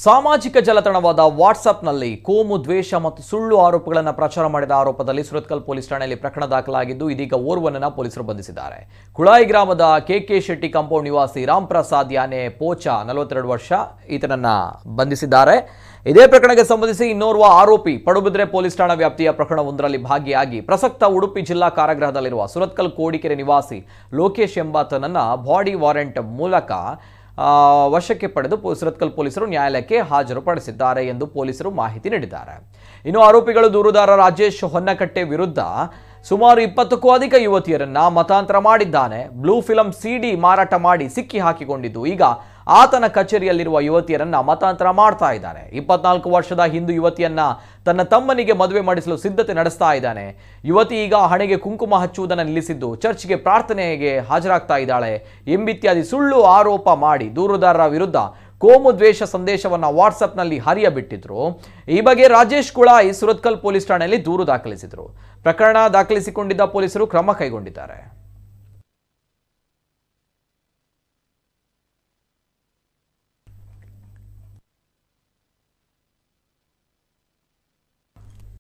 ಸಾಮಾಜಿಕ ಜಾಲತಾಣವಾದ ವಾಟ್ಸ್ಆಪ್ನಲ್ಲಿ ಕೋಮು ದ್ವೇಷ ಮತ್ತು ಸುಳ್ಳು ಆರೋಪಗಳನ್ನು ಪ್ರಚಾರ ಮಾಡಿದ ಆರೋಪದಲ್ಲಿ ಸುರತ್ಕಲ್ ಪೊಲೀಸ್ ಠಾಣೆಯಲ್ಲಿ ಪ್ರಕರಣ ದಾಖಲಾಗಿದ್ದು ಇದೀಗ ಓರ್ವನನ್ನು ಪೊಲೀಸರು ಬಂಧಿಸಿದ್ದಾರೆ. ಕುಳಾಯಿ ಗ್ರಾಮದ ಕೆಕೆ ಶೆಟ್ಟಿ ಕಾಂಪೌಂಡ್ ನಿವಾಸಿ ರಾಮ್ ಪ್ರಸಾದ್ ಯಾನೆ ಪೋಚ 42 ವರ್ಷ ಈತನನ್ನ ಬಂಧಿಸಿದ್ದಾರೆ. ಇದೇ ಪ್ರಕರಣಕ್ಕೆ ಸಂಬಂಧಿಸಿ ಇನ್ನೋರ್ವ ಆರೋಪಿ ಪಡುಬಿದ್ರೆ ಪೊಲೀಸ್ ಠಾಣಾ ವ್ಯಾಪ್ತಿಯ ಪ್ರಕರಣವೊಂದರಲ್ಲಿ ಭಾಗಿಯಾಗಿ ಪ್ರಸಕ್ತ ಉಡುಪಿ ಜಿಲ್ಲಾ ಕಾರಾಗೃಹದಲ್ಲಿರುವ ಸುರತ್ಕಲ್ ಕೋಡಿಕೆರೆ ನಿವಾಸಿ ಲೋಕೇಶ್ ಎಂಬಾತನನ್ನ ಬಾಡಿ ವಾರೆಂಟ್ ಮೂಲಕ ವಶಕ್ಕೆ ಪಡೆದು ಸುರತ್ಕಲ್ ಪೊಲೀಸರು ನ್ಯಾಯಾಲಯಕ್ಕೆ ಹಾಜರುಪಡಿಸಿದ್ದಾರೆ ಎಂದು ಪೊಲೀಸರು ಮಾಹಿತಿ ನೀಡಿದ್ದಾರೆ. ಇನ್ನು ಆರೋಪಿಗಳು ದೂರುದಾರ ರಾಜೇಶ್ ಹೊನ್ನಕಟ್ಟೆ ವಿರುದ್ಧ ಸುಮಾರು 20ಕ್ಕೂ ಅಧಿಕ ಯುವತಿಯರನ್ನ ಮತಾಂತರ ಮಾಡಿದ್ದಾನೆ. ಬ್ಲೂ ಫಿಲಂ ಸಿಡಿ ಮಾರಾಟ ಮಾಡಿ ಸಿಕ್ಕಿ ಹಾಕಿಕೊಂಡಿದ್ದು ಈಗ ಆತನ ಕಚೇರಿಯಲ್ಲಿರುವ ಯುವತಿಯರನ್ನ ಮತಾಂತರ ಮಾಡ್ತಾ ಇದ್ದಾನೆ. 24 ವರ್ಷದ ಹಿಂದೂ ಯುವತಿಯನ್ನ ತನ್ನ ತಮ್ಮನಿಗೆ ಮದುವೆ ಮಾಡಿಸಲು ಸಿದ್ಧತೆ ನಡೆಸ್ತಾ ಇದ್ದಾನೆ. ಯುವತಿ ಈಗ ಹಣೆಗೆ ಕುಂಕುಮ ಹಚ್ಚುವುದನ್ನು ನಿಲ್ಲಿಸಿದ್ದು ಚರ್ಚ್ಗೆ ಪ್ರಾರ್ಥನೆಗೆ ಹಾಜರಾಗ್ತಾ ಇದ್ದಾಳೆ ಎಂಬಿತ್ಯಾದಿ ಸುಳ್ಳು ಆರೋಪ ಮಾಡಿ ದೂರುದಾರರ ವಿರುದ್ಧ ಕೋಮು ದ್ವೇಷ ಸಂದೇಶವನ್ನ ವಾಟ್ಸ್ಆಪ್ನಲ್ಲಿ ಹರಿಯಬಿಟ್ಟಿದ್ರು. ಈ ಬಗ್ಗೆ ರಾಜೇಶ್ ಕುಳಾಯಿ ಸುರತ್ಕಲ್ ಪೊಲೀಸ್ ಠಾಣೆಯಲ್ಲಿ ದೂರು ದಾಖಲಿಸಿದ್ರು. ಪ್ರಕರಣ ದಾಖಲಿಸಿಕೊಂಡಿದ್ದ ಪೊಲೀಸರು ಕ್ರಮ ಕೈಗೊಂಡಿದ್ದಾರೆ.